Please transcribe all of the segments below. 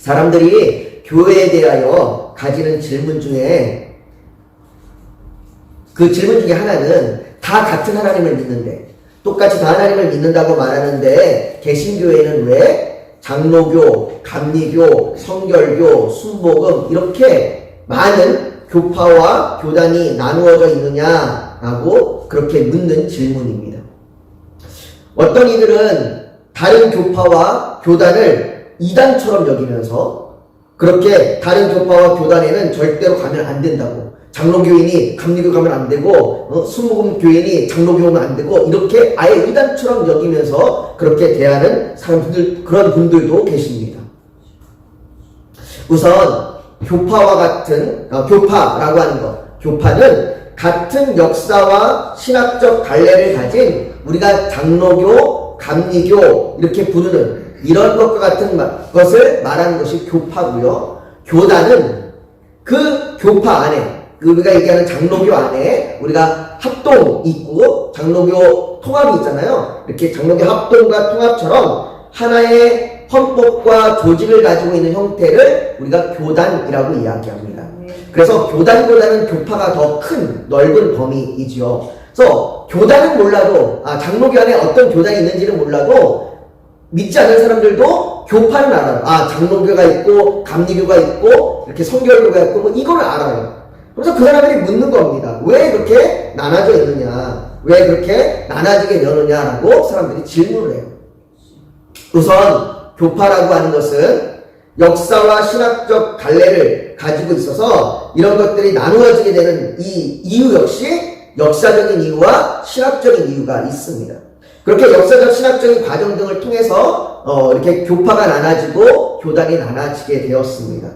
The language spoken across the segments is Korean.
사람들이 교회에 대하여 가지는 질문 중에 그 질문 중에 하나는 다 같은 하나님을 믿는데 똑같이 다 하나님을 믿는다고 말하는데 개신교회는 왜 장로교, 감리교, 성결교, 순복음 이렇게 많은 교파와 교단이 나누어져 있느냐라고 그렇게 묻는 질문입니다. 어떤 이들은 다른 교파와 교단을 이단처럼 여기면서 그렇게 다른 교파와 교단에는 절대로 가면 안 된다고, 장로교인이 감리교 가면 안 되고 순복음 교인이 장로교 오면 안 되고 이렇게 아예 이단처럼 여기면서 그렇게 대하는 사람들, 그런 분들도 계십니다. 우선 교파와 같은 교파라고 하는 것, 교파는 같은 역사와 신학적 갈래를 가진 우리가 장로교, 감리교 이렇게 부르는 이런 것과 같은 것을 말하는 것이 교파고요. 교단은 그 교파 안에, 우리가 얘기하는 장로교 안에 우리가 합동 있고 장로교 통합이 있잖아요. 이렇게 장로교 합동과 통합처럼 하나의 헌법과 조직을 가지고 있는 형태를 우리가 교단이라고 이야기합니다. 그래서 교단보다는 교파가 더 큰 넓은 범위이지요. 그래서 교단은 몰라도, 장로교 안에 어떤 교단이 있는지는 몰라도 믿지 않는 사람들도 교파는 알아요. 장로교가 있고 감리교가 있고 이렇게 성결교가 있고 뭐 이거는 알아요. 그래서 그 사람들이 묻는 겁니다. 왜 그렇게 나눠져 있느냐? 왜 그렇게 나눠지게 되느냐라고 사람들이 질문을 해요. 우선 교파라고 하는 것은 역사와 신학적 갈래를 가지고 있어서 이런 것들이 나누어지게 되는 이 이유 역시 역사적인 이유와 신학적인 이유가 있습니다. 그렇게 역사적 신학적인 과정 등을 통해서 이렇게 교파가 나눠지고 교단이 나눠지게 되었습니다.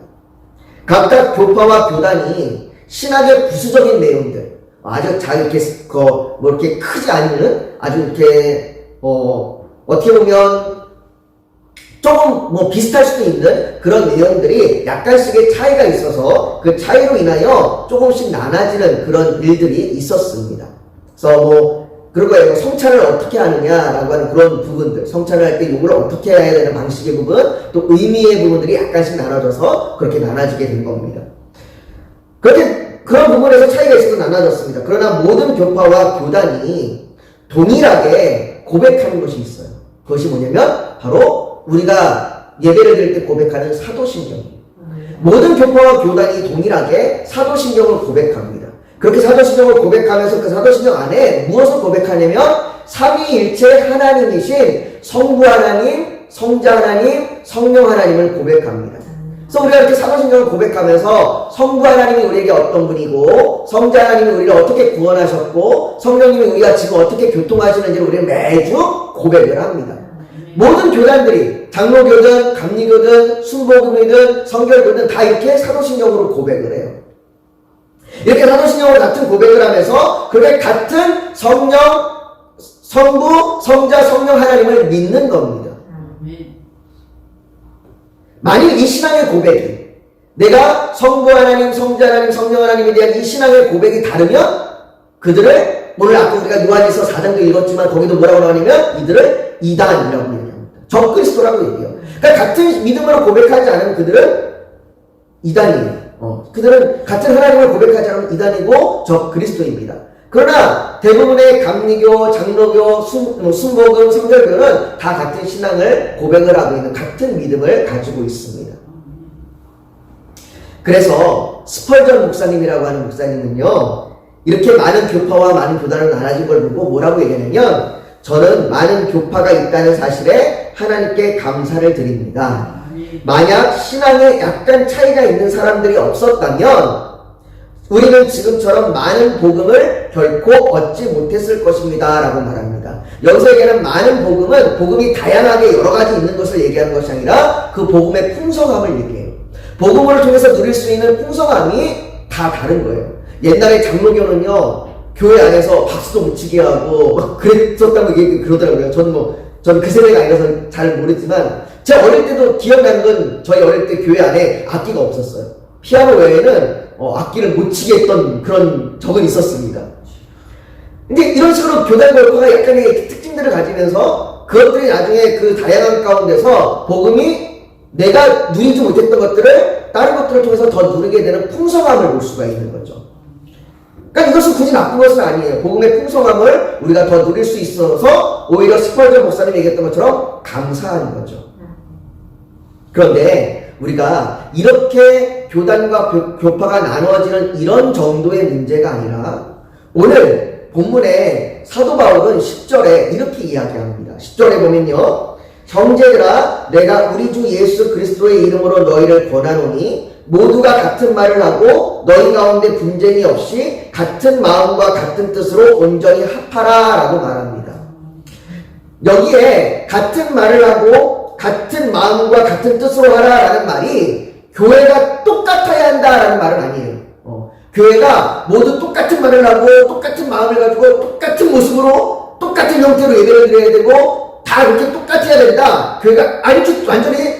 각각 교파와 교단이 신학의 부수적인 내용들, 아주 잘 이렇게 뭐 이렇게 크지 않는 아주 이렇게 어떻게 보면 조금 뭐 비슷할 수도 있는 그런 내용들이 약간씩의 차이가 있어서 그 차이로 인하여 조금씩 나눠지는 그런 일들이 있었습니다. 그래서 뭐 그런 거예요. 성찬을 어떻게 하느냐라고 하는 그런 부분들, 성찬을 할 때 이걸 어떻게 해야 되는 방식의 부분, 또 의미의 부분들이 약간씩 나눠져서 그렇게 나눠지게 된 겁니다. 그렇게 그런 부분에서 차이가 있어서 나눠졌습니다. 그러나 모든 교파와 교단이 동일하게 고백하는 것이 있어요. 그것이 뭐냐면 바로 우리가 예배를 드릴 때 고백하는 사도신경입니다. 모든 교파와 교단이 동일하게 사도신경을 고백합니다. 그렇게 사도신경을 고백하면서 그 사도신경 안에 무엇을 고백하냐면 삼위일체 하나님이신 성부 하나님, 성자 하나님, 성령 하나님을 고백합니다. 그래서 우리가 이렇게 사도신경을 고백하면서 성부 하나님이 우리에게 어떤 분이고 성자 하나님이 우리를 어떻게 구원하셨고 성령님이 우리가 지금 어떻게 교통하시는지를 우리는 매주 고백을 합니다. 모든 교단들이 장로교든 감리교든 순복음이든 성결교든 다 이렇게 사도신경으로 고백을 해요. 이렇게 사도신경으로 같은 고백을 하면서 그렇게 같은 성령, 성부, 성자, 성령 하나님을 믿는 겁니다. 만일 이 신앙의 고백이 내가 성부 하나님, 성자 하나님, 성령 하나님에 대한 이 신앙의 고백이 다르면 그들을, 오늘 아까 우리가 요한일서 4장도 읽었지만 거기도 뭐라고 나오냐면 이들을 이단이라고 얘기합니다. 적그리스도라고 얘기해요. 그러니까 같은 믿음으로 고백하지 않으면 그들은 이단이에요. 그들은 같은 하나님을 고백하지 않으면 이단이고 적그리스도입니다. 그러나 대부분의 감리교, 장로교, 순복음, 성결교는 다 같은 신앙을 고백을 하고 있는 같은 믿음을 가지고 있습니다. 그래서 스펄전 목사님이라고 하는 목사님은요, 이렇게 많은 교파와 많은 교단을 나눠진 걸 보고 뭐라고 얘기하냐면, 저는 많은 교파가 있다는 사실에 하나님께 감사를 드립니다. 만약 신앙에 약간 차이가 있는 사람들이 없었다면 우리는 지금처럼 많은 복음을 결코 얻지 못했을 것입니다 라고 말합니다. 여기서 얘기하는 많은 복음은 복음이 다양하게 여러 가지 있는 것을 얘기하는 것이 아니라 그 복음의 풍성함을 얘기해요. 복음을 통해서 누릴 수 있는 풍성함이 다 다른 거예요. 옛날에 장로교는요, 교회 안에서 박수도 못 치게 하고 그랬었다고 그러더라고요. 저는 그 세대가 아니라서 잘 모르지만 제가 어릴 때도 기억나는 건 저희 어릴 때 교회 안에 악기가 없었어요. 피아노 외에는 악기를 못 치게 했던 그런 적은 있었습니다. 근데 이런 식으로 교단 골파가 약간의 특징들을 가지면서 그것들이 나중에 그 다양한 가운데서 복음이 내가 누리지 못했던 것들을 다른 것들을 통해서 더 누리게 되는 풍성함을 볼 수가 있는 거죠. 그러니까 이것은 굳이 나쁜 것은 아니에요. 복음의 풍성함을 우리가 더 누릴 수 있어서 오히려 스펄전 목사님이 얘기했던 것처럼 감사한 거죠. 그런데 우리가 이렇게 교단과 교파가 나누어지는 이런 정도의 문제가 아니라 오늘 본문에 사도 바울은 10절에 이렇게 이야기합니다. 10절에 보면요. 형제들아 내가 우리 주 예수 그리스도의 이름으로 너희를 권하노니 모두가 같은 말을 하고 너희 가운데 분쟁이 없이 같은 마음과 같은 뜻으로 온전히 합하라 라고 말합니다. 여기에 같은 말을 하고 같은 마음과 같은 뜻으로 하라라는 말이 교회가 똑같아야 한다라는 말은 아니에요. 교회가 모두 똑같은 말을 하고 똑같은 마음을 가지고 똑같은 모습으로 똑같은 형태로 예배를 드려야 되고 다 이렇게 똑같아야 된다. 교회가 완전히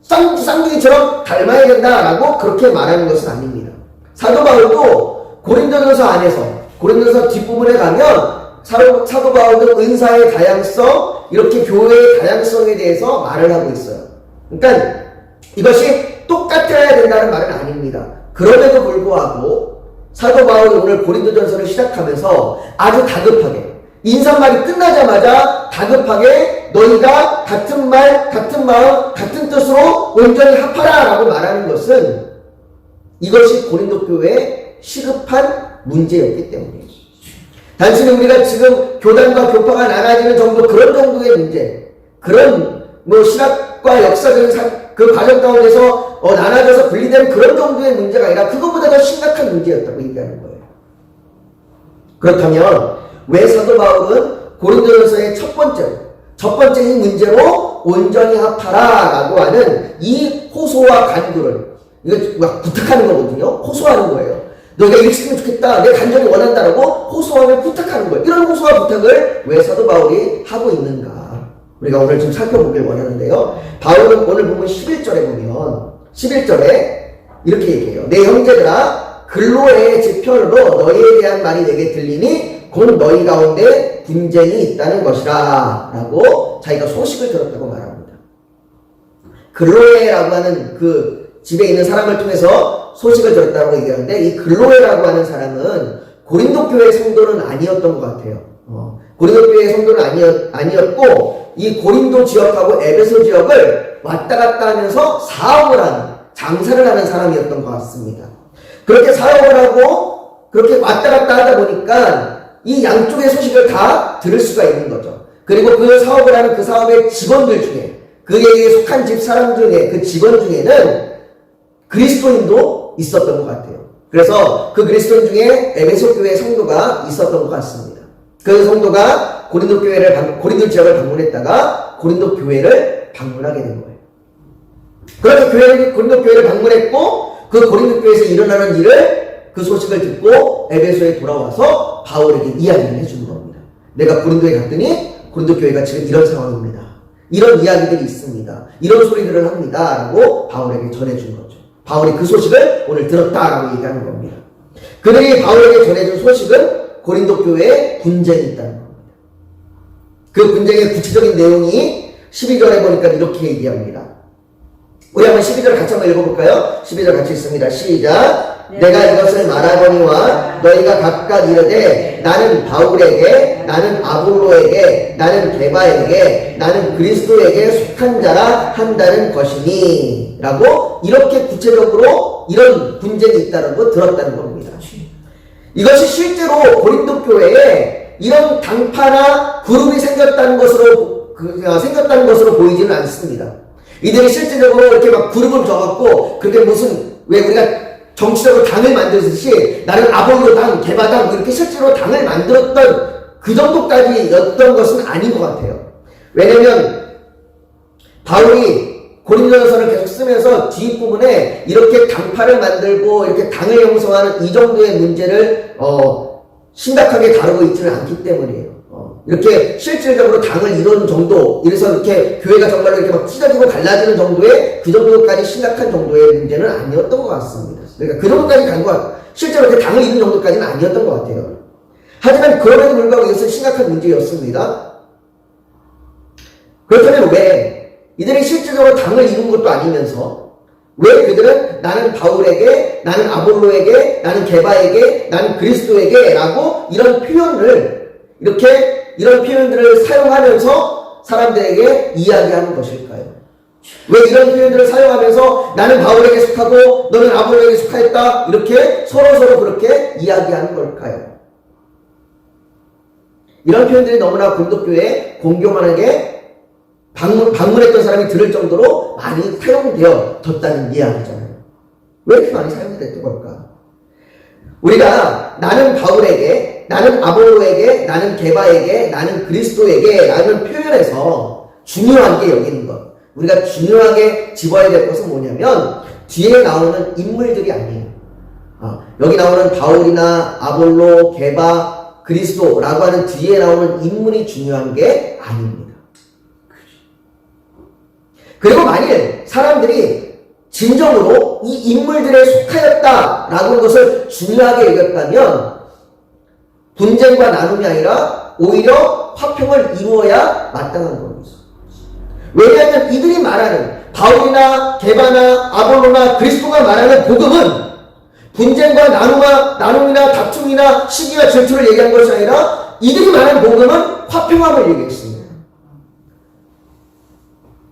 쌍둥이처럼 닮아야 된다라고 그렇게 말하는 것은 아닙니다. 사도 바울도 고린도전서 안에서 고린도전서 뒷부분에 가면 사도 바울도 은사의 다양성, 이렇게 교회의 다양성에 대해서 말을 하고 있어요. 그러니까 이것이 똑같아야 된다는 말은 아닙니다. 그럼에도 불구하고 사도 바울이 오늘 고린도전서를 시작하면서 아주 다급하게 인사말이 끝나자마자 다급하게 너희가 같은 말, 같은 마음, 같은 뜻으로 온전히 합하라 라고 말하는 것은 이것이 고린도 교회의 시급한 문제였기 때문이에요. 단순히 우리가 지금 교단과 교파가 나눠지는 정도 그런 정도의 문제, 그런 신학과 역사적인 그 과정 가운데서 나눠져서 분리되는 그런 정도의 문제가 아니라 그것보다 더 심각한 문제였다고 얘기하는 거예요. 그렇다면 왜 사도 바울은 고린도전서의 첫 번째 이 문제로 온전히 합하라 라고 하는 이 호소와 간구를, 이거 막 부탁하는 거거든요. 호소하는 거예요. 너가 이렇게 했으면 좋겠다. 내가 간절히 원한다라고 호소하며 부탁하는 거예요. 이런 호소와 부탁을 왜 사도 바울이 하고 있는가? 우리가 오늘 좀 살펴보길 원하는데요. 바울은 오늘 보면 11절에 보면 11절에 이렇게 얘기해요. 내 형제들아 글로의 제 편으로 너희에 대한 말이 내게 들리니 곧 너희 가운데 분쟁이 있다는 것이라 라고 자기가 소식을 들었다고 말합니다. 글로에라고 하는 그 집에 있는 사람을 통해서 소식을 들었다고 얘기하는데 이 글로에라고 하는 사람은 고린도 교회 성도는 아니었던 것 같아요. 고린도 교회 성도는 아니었고 이 고린도 지역하고 에베소 지역을 왔다 갔다 하면서 사업을 하는, 장사를 하는 사람이었던 것 같습니다. 그렇게 사업을 하고 그렇게 왔다 갔다 하다 보니까 이 양쪽의 소식을 다 들을 수가 있는 거죠. 그리고 그 사업을 하는 그 사업의 직원들 중에, 그에게 속한 집 사람 중에, 그 직원 중에는 그리스도인도 있었던 것 같아요. 그래서 그 그리스도인 중에 에베소 교회 성도가 있었던 것 같습니다. 그 성도가 고린도 지역을 방문했다가 고린도 교회를 방문하게 된 거예요. 그래서 고린도 교회를 방문했고 그 고린도 교회에서 일어나는 일을 그 소식을 듣고 에베소에 돌아와서 바울에게 이야기를 해주는 겁니다. 내가 고린도에 갔더니 고린도 교회가 지금 이런 상황입니다. 이런 이야기들이 있습니다. 이런 소리들을 합니다. 라고 바울에게 전해준 거죠. 바울이 그 소식을 오늘 들었다라고 얘기하는 겁니다. 그들이 바울에게 전해준 소식은 고린도 교회에 분쟁이 있다는 겁니다. 그 분쟁의 구체적인 내용이 12절에 보니까 이렇게 얘기합니다. 우리 한번 12절 같이 한번 읽어볼까요? 12절 같이 읽습니다. 시작. 내가 이것을 말하거니와 너희가 각각 이르되 나는 바울에게, 나는 아볼로에게, 나는 게바에게, 나는 그리스도에게 속한 자라 한다는 것이니 라고 이렇게 구체적으로 이런 분쟁이 있다는 거 들었다는 겁니다. 이것이 실제로 고린도 교회에 이런 당파나 그룹이 생겼다는 것으로 보이지는 않습니다. 이들이 실제적으로 이렇게 막 그룹을 져갖고 그렇게 왜 우리가 정치적으로 당을 만들듯이 나는 아볼로당, 게바당 이렇게 실제로 당을 만들었던 그 정도까지였던 것은 아닌 것 같아요. 왜냐면 바울이 고린도전서를 계속 쓰면서 뒷부분에 이렇게 당파를 만들고 이렇게 당을 형성하는 이 정도의 문제를 심각하게 다루고 있지는 않기 때문이에요. 이렇게 실질적으로 당을 이루는 정도, 이래서 이렇게 교회가 정말로 이렇게 막 찢어지고 갈라지는 정도의 그 정도까지 심각한 정도의 문제는 아니었던 것 같습니다. 그러니까 그 정도까지 간 것 같아요. 실제로 이렇게 당을 이루는 정도까지는 아니었던 것 같아요. 하지만 그럼에도 불구하고 이것은 심각한 문제였습니다. 그렇다면 왜 이들이 실질적으로 당을 이룬 것도 아니면서 왜 그들은 나는 바울에게, 나는 아볼로에게, 나는 게바에게, 나는 그리스도에게 라고 이런 표현들을 사용하면서 사람들에게 이야기하는 것일까요? 왜 이런 표현들을 사용하면서 나는 바울에게 속하고 너는 아볼로에게 속하였다 이렇게 서로 그렇게 이야기하는 걸까요? 이런 표현들이 너무나 고린도교회에 공교만하게 방문했던 사람이 들을 정도로 많이 사용되어졌다는 이야기잖아요. 왜 이렇게 많이 사용됐던 걸까? 우리가 나는 바울에게, 나는 아볼로에게, 나는 게바에게, 나는 그리스도에게 라는 표현에서 중요한 게 여기 있는 것. 우리가 중요하게 집어야 될 것은 뭐냐면 뒤에 나오는 인물들이 아니에요. 여기 나오는 바울이나 아볼로, 게바, 그리스도라고 하는 뒤에 나오는 인물이 중요한 게 아닙니다. 그리고 만일 사람들이 진정으로 이 인물들에 속하였다라고 하는 것을 중요하게 여겼다면 분쟁과 나눔이 아니라 오히려 화평을 이루어야 마땅한 겁니다. 왜냐하면 이들이 말하는 바울이나 게바나 아볼로나 그리스도가 말하는 복음은 분쟁과 나눔이나 다툼이나 시기와 질투를 얘기한 것이 아니라 이들이 말하는 복음은 화평함을 얘기했습니다.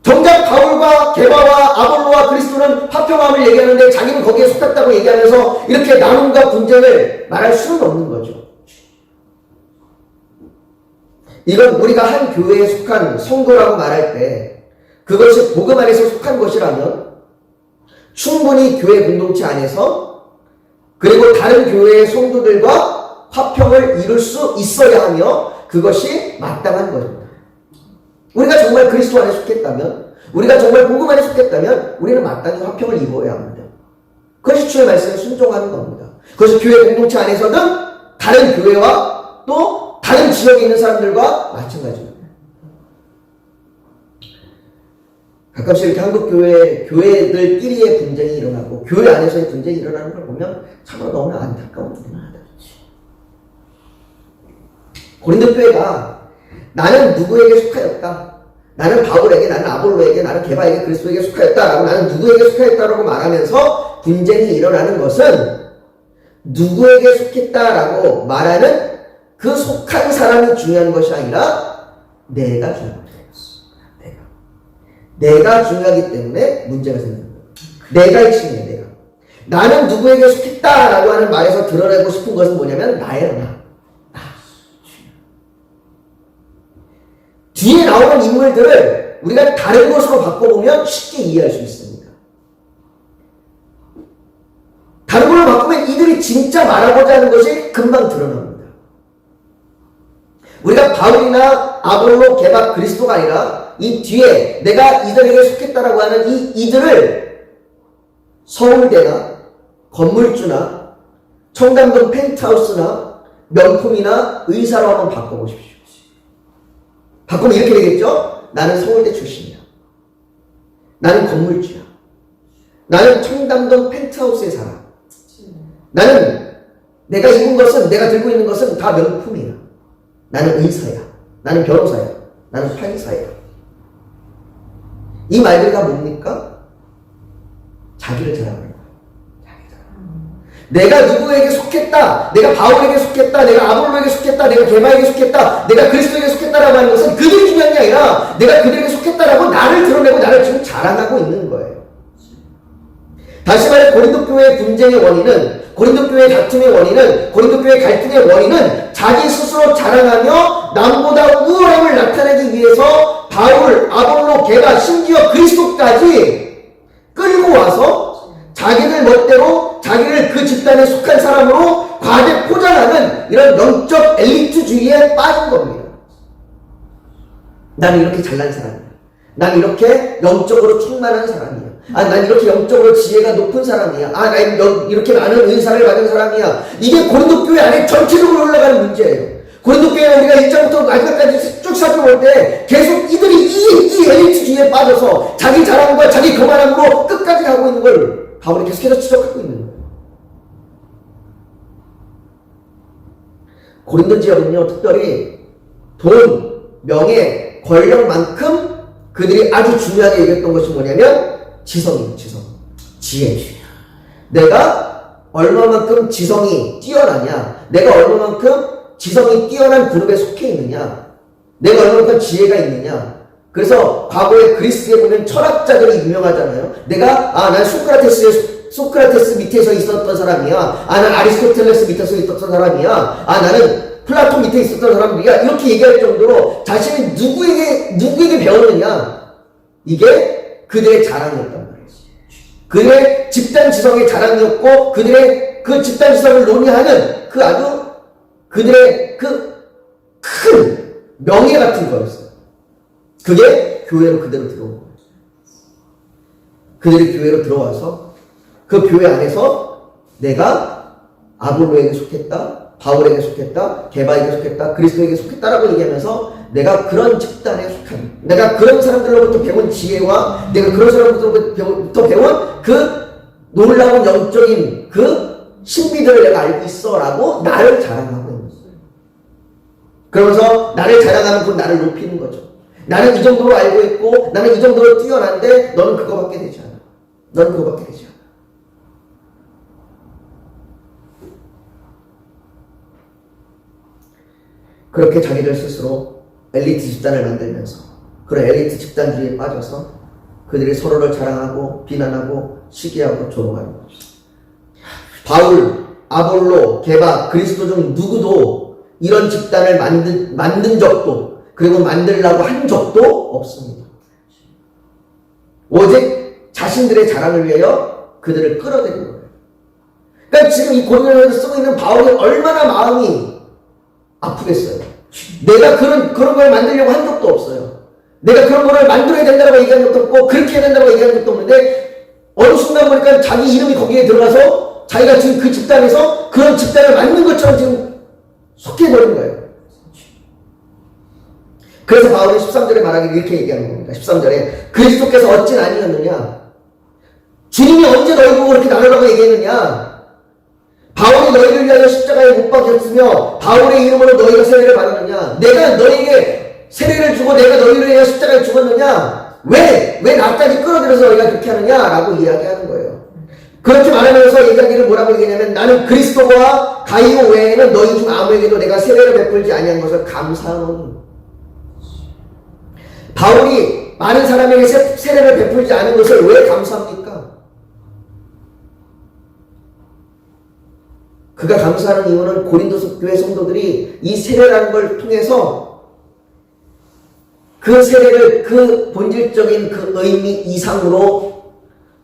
정작 바울과 게바와 아볼로와 그리스도는 화평함을 얘기하는데 자기는 거기에 속했다고 얘기하면서 이렇게 나눔과 분쟁을 말할 수는 없는 거죠. 이건 우리가 한 교회에 속한 성도라고 말할 때 그것이 복음 안에서 속한 것이라면 충분히 교회 공동체 안에서 그리고 다른 교회의 성도들과 화평을 이룰 수 있어야 하며 그것이 마땅한 것입니다. 우리가 정말 그리스도 안에 속했다면, 우리가 정말 복음 안에 속했다면 우리는 마땅히 화평을 이루어야 합니다. 그것이 주의 말씀에 순종하는 겁니다. 그것이 교회 공동체 안에서는 다른 교회와 또 다른 지역에 있는 사람들과 마찬가지입니다. 가끔씩 이렇게 한국 교회들끼리의 분쟁이 일어나고 교회 안에서의 분쟁이 일어나는 걸 보면 참으로 너무나 안타까운 일입니다. 고린도 교회가 나는 누구에게 속하였다. 나는 바울에게, 나는 아볼로에게, 나는 게바에게, 그리스도에게 속하였다라고 나는 누구에게 속하였다라고 말하면서 분쟁이 일어나는 것은 누구에게 속했다라고 말하는 그 속한 사람이 중요한 것이 아니라 내가 중요한 거예요. 내가 중요하기 때문에 문제가 생깁니다. 내가 핵심이에요. 내가. 나는 누구에게 속했다라고 하는 말에서 드러내고 싶은 것은 뭐냐면 나예요. 나. 뒤에 나오는 인물들을 우리가 다른 것으로 바꿔보면 쉽게 이해할 수 있습니다. 다른 걸로 바꾸면 이들이 진짜 말하고자 하는 것이 금방 드러납니다. 우리가 바울이나 아볼로, 게바, 그리스도가 아니라 이 뒤에 내가 이들에게 속했다라고 하는 이들을 서울대나 건물주나 청담동 펜트하우스나 명품이나 의사로 한번 바꿔보십시오. 바꾸면 이렇게 되겠죠? 나는 서울대 출신이야. 나는 건물주야. 나는 청담동 펜트하우스에 살아. 나는 내가 입은 것은, 내가 들고 있는 것은 다 명품이야. 나는 의사야. 나는 변호사야. 나는 판사야. 이 말들이 다 뭡니까? 자기를 자랑하는 거야. 내가 누구에게 속했다, 내가 바울에게 속했다, 내가 아볼로에게 속했다, 내가 게바에게 속했다, 내가 그리스도에게 속했다라고 하는 것은 그들이 중요한 게 아니라 내가 그들에게 속했다라고 나를 드러내고 나를 지금 자랑하고 있는 거예요. 다시 말해 고린도 교회의 분쟁의 원인은, 고린도 교회의 다툼의 원인은, 고린도 교회의 갈등의 원인은 자기 스스로 자랑하며 남보다 우월함을 나타내기 위해서 바울, 아볼로, 게바, 심지어 그리스도까지 끌고 와서 자기들 멋대로 자기를 그 집단에 속한 사람으로 과대 포장하는 이런 영적 엘리트주의에 빠진 겁니다. 나는 이렇게 잘난 사람이야. 난 이렇게 영적으로 충만한 사람이야. 난 이렇게 영적으로 지혜가 높은 사람이야. 난 이렇게 많은 은사를 받은 사람이야. 이게 고린도 교회 안에 전체적으로 올라가는 문제예요. 고린도 교회는 우리가 1장부터 마지막까지 쭉 살펴볼 때 계속 이들이 이 엘리트주의에 빠져서 자기 자랑과 자기 거만함으로 끝까지 가고 있는 걸 바울이 계속해서 지적하고 있는 거예요. 고린도 지역은요, 특별히 돈, 명예, 권력만큼 그들이 아주 중요하게 얘기했던 것이 뭐냐면 지성이에요. 지성. 지혜. 내가 얼마만큼 지성이 뛰어나냐, 내가 얼마만큼 지성이 뛰어난 그룹에 속해 있느냐, 내가 얼마만큼 지혜가 있느냐. 그래서 과거에 그리스에 보면 철학자들이 유명하잖아요. 난 소크라테스 밑에서 있었던 사람이야. 난 아리스토텔레스 밑에서 있었던 사람이야. 나는 플라톤 밑에 있었던 사람이야. 이렇게 얘기할 정도로 자신이 누구에게 배웠느냐. 이게 그들의 자랑이었단 말이에요. 그들의 집단 지성의 자랑이었고, 그들의 그 집단 지성을 논의하는 그들의 그 큰 명예 같은 거였어요. 그게 교회로 그대로 들어온 거예요. 그들이 교회로 들어와서 그 교회 안에서 내가 아볼로에게 속했다, 바울에게 속했다, 게바에게 속했다, 그리스도에게 속했다라고 얘기하면서 내가 그런 집단에 속한, 내가 그런 사람들로부터 배운 지혜와 내가 그런 사람들로부터 배운 그 놀라운 영적인 그 신비들을 내가 알고 있어 라고 나를 자랑하고 있는 거예요. 그러면서 나를 자랑하면 그건 나를 높이는 거죠. 나는 이 정도로 알고 있고 나는 이 정도로 뛰어난데 너는 그거밖에 되지 않아. 너는 그거밖에 되지 않아. 그렇게 자기들 스스로 엘리트 집단을 만들면서 그런 엘리트 집단주의에 빠져서 그들이 서로를 자랑하고 비난하고 시기하고 조롱하는 거죠. 바울, 아볼로, 게바, 그리스도 중 누구도 이런 집단을 만든 적도 그리고 만들려고 한 적도 없습니다. 오직 자신들의 자랑을 위하여 그들을 끌어들이는 거예요. 그러니까 지금 이 고린도전서 쓰고 있는 바울이 얼마나 마음이 아프겠어요. 내가 그런 걸 만들려고 한 적도 없어요. 내가 그런 거를 만들어야 된다고 얘기한 적도 없고 그렇게 해야 된다고 얘기한 적도 없는데 어느 순간 보니까 자기 이름이 거기에 들어가서 자기가 지금 그 집단에서 그런 집단을 만든 것처럼 지금 속해버린 거예요. 그래서 바울이 13절에 말하기를 이렇게 얘기하는 겁니다. 13절에 그리스도께서 어찌 아니었느냐, 주님이 언제 너희 보고 그렇게 나누라고 얘기했느냐, 바울이 너희를 위하여 십자가에 못 박혔으며 바울의 이름으로 너희가 세례를 받았느냐, 내가 너희에게 세례를 주고 내가 너희를 위하여 십자가에 죽었느냐, 왜 나까지 끌어들여서 너희가 그렇게 하느냐 라고 이야기하는 거예요. 그렇게 말하면서 얘기하기를 뭐라고 얘기하냐면 나는 그리스도와 가이오 외에는 너희 중 아무에게도 내가 세례를 베풀지 아니한 것을 감사하노니. 바울이 많은 사람에게 세례를 베풀지 않은 것을 왜 감사합니까? 그가 감사하는 이유는 고린도 교회 성도들이 이 세례라는 걸 통해서 그 세례를 그 본질적인 그 의미 이상으로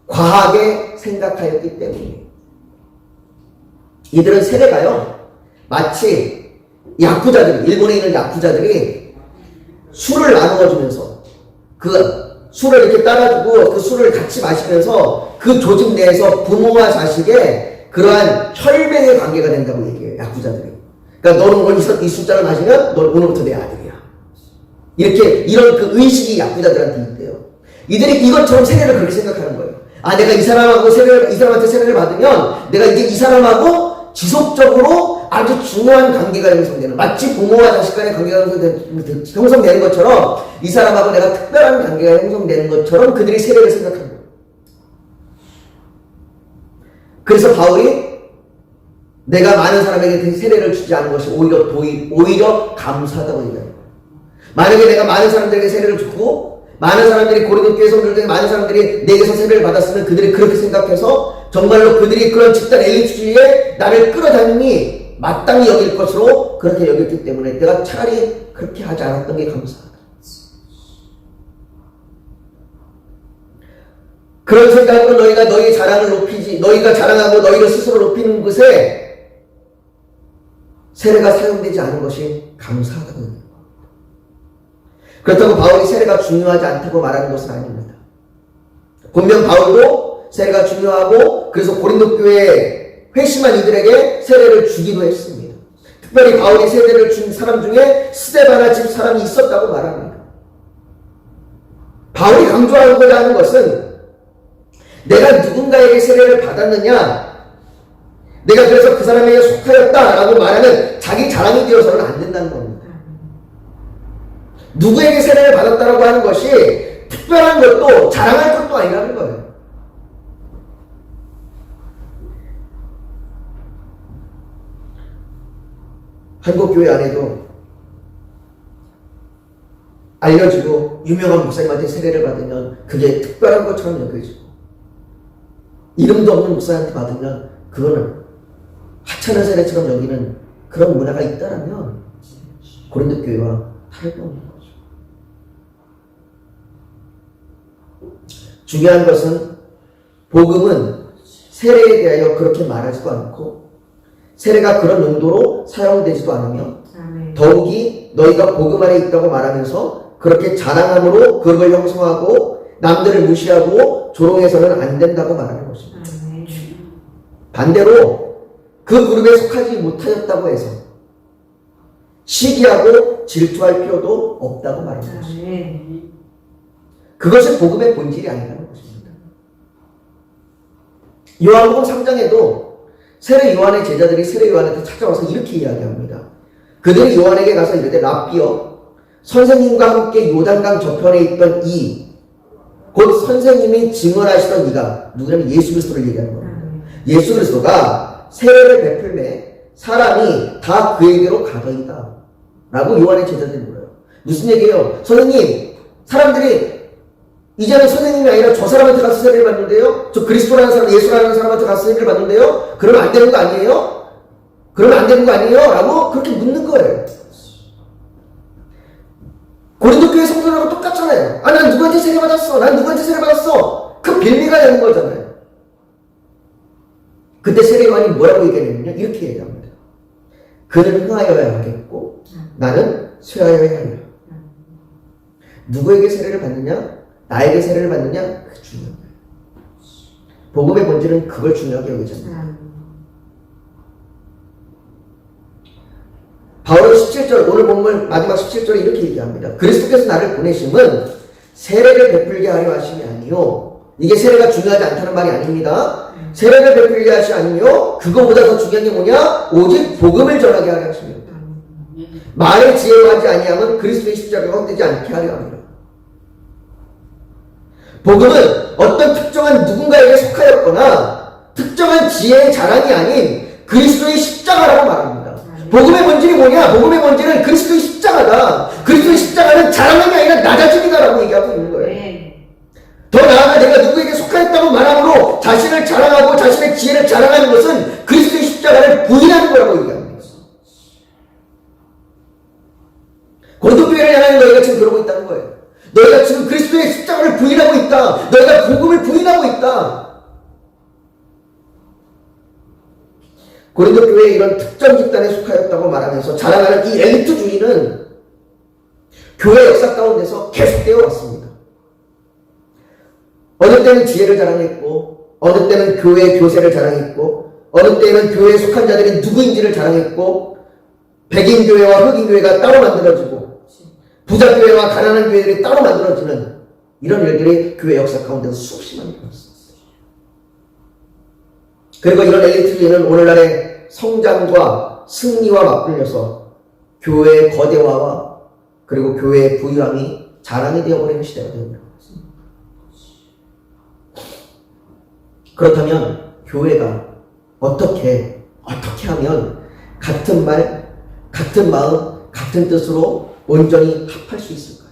과하게 생각하였기 때문이에요. 이들은 세례가요, 마치 일본에 있는 야쿠자들이 술을 나누어주면서 그 술을 이렇게 따라주고 그 술을 같이 마시면서 그 조직 내에서 부모와 자식의 그러한 혈맹의 관계가 된다고 얘기해요. 야쿠자들이. 그러니까 너는 오늘 이 숫자를 마시면 넌 오늘부터 내 아들이야. 이런 그 의식이 야쿠자들한테 있대요. 이들이 이것처럼 세례를 그렇게 생각하는 거예요. 내가 이 사람한테 세례를 받으면 내가 이제 이 사람하고 지속적으로 아주 중요한 관계가 형성되는, 마치 부모와 자식 간의 관계가 형성되는 것처럼 이 사람하고 내가 특별한 관계가 형성되는 것처럼 그들이 세례를 생각하는 거예요. 그래서 바울이 내가 많은 사람에게 세례를 주지 않은 것이 오히려 감사하다고 얘기해요. 만약에 내가 많은 사람들에게 세례를 주고 많은 사람들이 고린도 교회 성도들 중에 많은 사람들이 내게서 세례를 받았으면 그들이 그렇게 생각해서 정말로 그들이 그런 집단 엘리트주의에 나를 끌어다니니 마땅히 여길 것으로 그렇게 여겼기 때문에 내가 차라리 그렇게 하지 않았던 게 감사하다. 그런 생각으로 너희가 너희의 자랑을 높이지, 너희가 자랑하고 너희를 스스로 높이는 것에 세례가 사용되지 않은 것이 감사하다고 합니다. 그렇다고 바울이 세례가 중요하지 않다고 말하는 것은 아닙니다. 분명 바울도 세례가 중요하고 그래서 고린도 교회에 회심한 이들에게 세례를 주기도 했습니다. 특별히 바울이 세례를 준 사람 중에 스데바나 집 사람이 있었다고 말합니다. 바울이 강조하고자 하는 것은 내가 누군가에게 세례를 받았느냐, 내가 그래서 그 사람에게 속하였다라고 말하는 자기 자랑이 되어서는 안 된다는 겁니다. 누구에게 세례를 받았다라고 하는 것이 특별한 것도 자랑할 것도 아니라는 거예요. 한국 교회 안에도 알려지고 유명한 목사님한테 세례를 받으면 그게 특별한 것처럼 여겨지고, 이름도 없는 목사한테 받으면 그거는 하찮은 세례처럼 여기는 그런 문화가 있다라면 고린도 교회와 다를 게 없는 거죠. 중요한 것은 복음은 세례에 대하여 그렇게 말하지도 않고 세례가 그런 용도로 사용되지도 않으며 더욱이 너희가 복음 안에 있다고 말하면서 그렇게 자랑함으로 그걸 형성하고 남들을 무시하고 조롱해서는 안 된다고 말하는 것입니다. 반대로 그 그룹에 속하지 못하였다고 해서 시기하고 질투할 필요도 없다고 말하는 것입니다. 그것이 복음의 본질이 아니라는 것입니다. 요한복음 3장에도 세례 요한의 제자들이 세례 요한한테 찾아와서 이렇게 이야기합니다. 그들이 요한에게 가서 이르되 라삐여, 선생님과 함께 요단강 저편에 있던 곧 선생님이 증언하시던 이가, 누구냐면 예수 그리스도를 얘기하는 겁니다. 예수 그리스도가 세례를 베풀매 사람이 다 그에게로 가더이다 라고 요한의 제자들이 물어요. 무슨 얘기예요? 선생님, 사람들이 이제는 선생님이 아니라 저 사람한테 가서 세례를 받는데요? 저 그리스도라는 사람, 예수라는 사람한테 가서 세례를 받는데요? 그러면 안 되는 거 아니에요? 그러면 안 되는 거 아니에요? 라고 그렇게 묻는 거예요. 고린도 교회 성도들하고 똑같잖아요. 아, 난 누구한테 세례 받았어. 난 누구한테 세례 받았어. 그 빌미가 되는 거잖아요. 그때 세례 요한이 뭐라고 얘기했냐면요, 이렇게 얘기합니다. 그는 흥하여야 하겠고 나는 쇠하여야 하리라. 누구에게 세례를 받느냐, 나에게 세례를 받느냐, 그게 중요한 거예요. 복음의 본질은 그걸 중요하게 여기잖아요. 바울은 17절, 오늘 본문 마지막 17절에 이렇게 얘기합니다. 그리스도께서 나를 보내심은 세례를 베풀게 하려 하심이 아니요. 이게 세례가 중요하지 않다는 말이 아닙니다. 세례를 베풀게 하시 아니요. 그거보다 더 중요한 게 뭐냐? 오직 복음을 전하게 하려 하십니다. 말의 지혜로 하지 아니하면 그리스도의 십자가가 헛되지 않게 하려 합니다. 복음은 어떤 특정한 누군가에게 속하였거나 특정한 지혜의 자랑이 아닌 그리스도의 십자가라고 말합니다. 복음의 본질이 뭐냐? 복음의 본질은 그리스도의 십자가다. 그리스도의 십자가는 자랑이 아니라 낮아짐이다라고 얘기하고 있는 거예요. 더 나아가 내가 누구에게 속하였다고 말함으로 자신을 자랑하고 자신의 지혜를 자랑하는 것은 그리스도의 십자가를 부인하는 거라고 얘기합니다. 고린도 교회를 향하여 너희가 지금 그러고 있다는 거예요. 너희가 지금 그리스도의 십자가를 부인하고 있다. 너희가 복음을 부인하고 있다. 고린도 교회에 이런 특정 집단에 속하였다고 말하면서 자랑하는 이 엘리트주의는 교회 역사 가운데서 계속되어 왔습니다. 어느 때는 지혜를 자랑했고, 어느 때는 교회의 교세를 자랑했고, 어느 때는 교회에 속한 자들이 누구인지를 자랑했고, 백인 교회와 흑인 교회가 따로 만들어지고, 부자 교회와 가난한 교회들이 따로 만들어지는 이런 일들이 교회 역사 가운데서 수없이 만들어졌습니다. 그리고 이런 엘리트주의는 오늘날의 성장과 승리와 맞불려서 교회의 거대화와 그리고 교회의 부유함이 자랑이 되어버리는 시대가 됩니다. 그렇다면 교회가 어떻게 하면 같은 말, 같은 마음, 같은 뜻으로 온전히 합할 수 있을까요?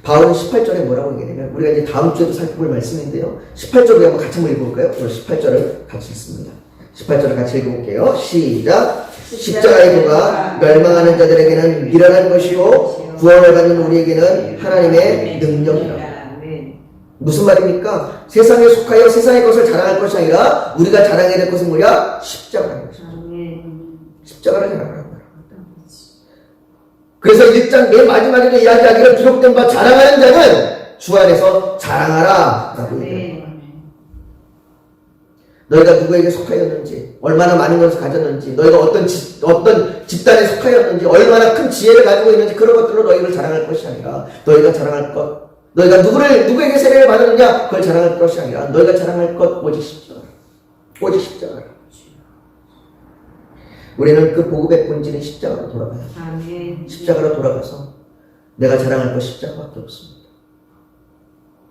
바울은 18절에 뭐라고 얘기하냐면, 우리가 이제 다음 주에도 살펴볼 말씀인데요. 18절 우리 한번 같이 한번 읽어볼까요? 오늘 18절을 같이 읽습니다. 18절을 같이 읽어볼게요. 시작! 십자가의 도가 멸망하는 자들에게는 미련한 것이요 구원을 받는 우리에게는 하나님의 능력이라. 무슨 말입니까? 세상에 속하여 세상의 것을 자랑할 것이 아니라 우리가 자랑해야 될 것은 뭐야? 십자가라는 것입니다. 십자가를 자랑하는 거예요. 그래서 1장 맨 마지막에도 이야기하기로 기록된 바 자랑하는 자는 주 안에서 자랑하라 라고 얘기합니다. 너희가 누구에게 속하였는지, 얼마나 많은 것을 가졌는지, 너희가 어떤 집단에 속하였는지, 얼마나 큰 지혜를 가지고 있는지, 그런 것들로 너희를 자랑할 것이 아니라 너희가 자랑할 것, 너희가 누구에게 세례를 받았느냐 그걸 자랑할 것이 아니라 너희가 자랑할 것 오직 십자가, 오직 십자가. 우리는 그 복음의 본질인 십자가로 돌아가요. 십자가로 돌아가서 내가 자랑할 것 십자가밖에 없습니다.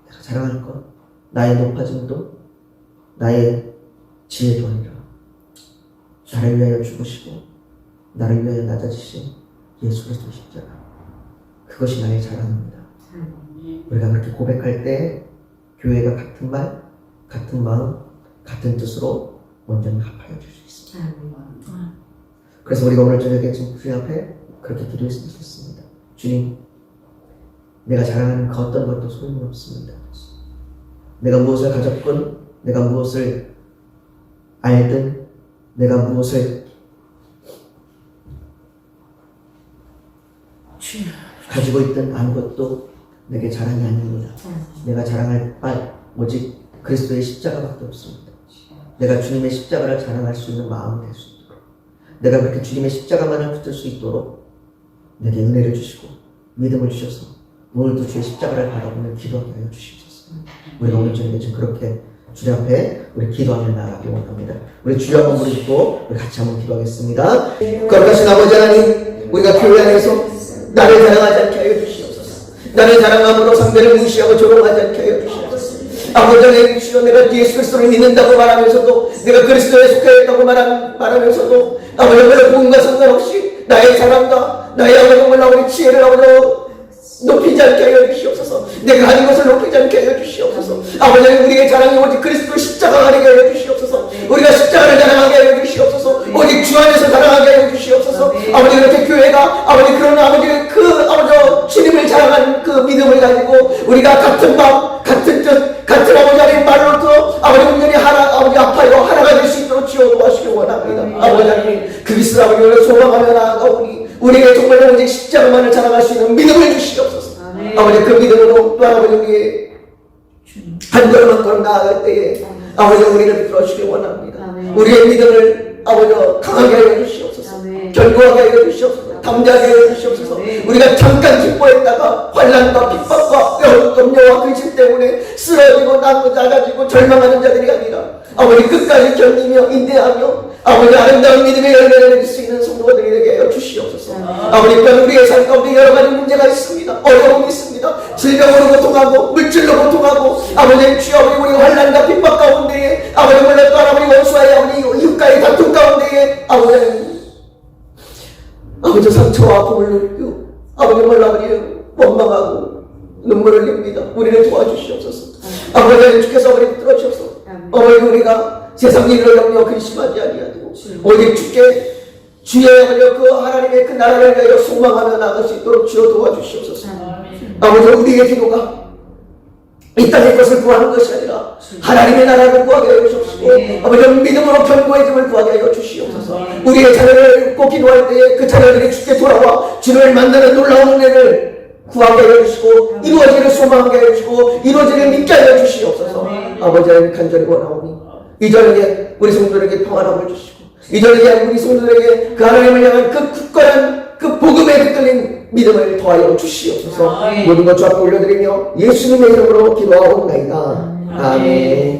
내가 자랑할 것, 나의 높아짐도 나의 지혜도 아니라 나를 위하여 죽으시고 나를 위하여 낮아지신 예수 그리스도의 십자가, 그것이 나의 자랑입니다. 우리가 그렇게 고백할 때 교회가 같은 말, 같은 마음, 같은 뜻으로 온전히 합하여 줄 수 있습니다. 그래서 우리가 오늘 저녁에 지금 주님 앞에 그렇게 기도했으면 좋겠습니다. 주님, 내가 자랑하는 그 어떤 것도 소용이 없습니다. 내가 무엇을 가졌건, 내가 무엇을 알든, 내가 무엇을 가지고 있든 아무것도 내게 자랑이 아닙니다. 내가 자랑할 바 오직 그리스도의 십자가밖에 없습니다. 내가 주님의 십자가를 자랑할 수 있는 마음이 될 수 있도록, 내가 그렇게 주님의 십자가만을 붙들 수 있도록 내게 은혜를 주시고 믿음을 주셔서 오늘도 주의 십자가를 바라보며 기도하게 하여 주시옵소서. 우리가 오늘 저녁에 지금 그렇게 주님 앞에 우리 기도하며 나아가기 원합니다. 우리 주여 한번 부르시고 우리 같이 한번 기도하겠습니다. 거룩하신 아버지 하나님, 우리가 교회 안에서 나를 자랑하지 않게 하여 주시옵소서. 나를 자랑함으로 상대를 무시하고 조롱하지 않게 하여 주시옵소서. 아버지 하나님, 주여 내가 예수 그리스도를 믿는다고 말하면서도, 내가 그리스도에 속해 있다고 말하면서도 아버지 하나님, 부분과 상관없이 나의 자랑과 나의 아버지 우리 지혜를 아버지 높이지 않게 하여 주시옵소서. 내가 가진 것을 높이지 않게 하여 주시옵소서. 아버지 하나님, 우리의 자랑이 오직 그리스도 십자가가 되게 하여 주시옵소서. 우리가 십자가를 자랑하게 하여 주시옵소서. 오직 주 안에서 자랑하게 하여 주시옵소서. 아버지, 그렇게 교회가 아버지 그런 아버지 아버지 주님을 자랑하는 그 믿음을 가지고 우리가 같은 마음, 같은 뜻, 같은 아버지 하나님 말로부터 아버지 온전히 아버지 아파요 하나가 될 수 있도록 지어 도와주시기 원합니다. 아버지 하나님, 그리스도 아버지를 소망하며 나아가오니 우리에게 정말로 오직 십자가만을 자랑할 수 있는 믿음을 주시옵소서. 아버지, 그 믿음으로 또 아버지 우리의 한 걸음 한 걸음 나아갈 때에 아버지 우리를 풀어주시기 원합니다. 우리의 믿음을 아버지 강하게 하여 주시옵소서. 견고하게 하여 주시옵소서. 담대하게 하여 주시옵소서. 우리가 잠깐 기뻐했다가 환난과 핍박과 염려와 근심 때문에 쓰러지고 낮아지고 절망하는 자들이 아니라 아버지 끝까지 견디며 인내하며 아버지 아름다운 믿음의 열매를 맺을 수 있는 성도들이 되게 하여 주시옵소서. 아버지, 우리의 삶 가운데 여러 가지 문제가 있습니다. 어려움이 있습니다. 질병으로 고통하고 물질로 고통하고 아버지 주여 우리 환난과 핍박 가운데에 아버지 몰라 또 아버지 원수와의 아버지 이웃과의 다툼 가운데에 아버지 상처와 아픔을 느끼고 아버지 몰라 원망하고 눈물을 흘립니다. 우리를 도와주시옵소서. 아버지 주께서 우리를 들어주셔서 아버지 우리가 세상 일을 염려 근심하지 아니하고 오직 주의 그 하나님의 그 나라를 위하여 소망하며 나갈 수 있도록 주여 도와주시옵소서. 아버지, 우리의 기도가 이 땅의 것을 구하는 것이 아니라 하나님의 나라를 구하게 하여 주시옵시고 아버지 믿음으로 견고해짐을 구하게 하여 주시옵소서. 우리의 자녀를 꼭 기도할 때에 그 자녀들이 주께 돌아와 주를 만나는 놀라운 은혜를 구하게 하여 주시고 이루어지를 소망하게 하여 주시고 이루어지를 믿게 하여 주시옵소서. 아버지 하나님, 간절히 원하오니 이 저녁에 우리 성도들에게 평안함을 주시고 이 저녁에 우리 성도들에게 그 하나님을 향한 그 굳건한 그 복음에 붙들린 믿음을 더하여 주시옵소서. 모든 것 주 앞에 올려드리며 예수님의 이름으로 기도하옵나이다. 아멘.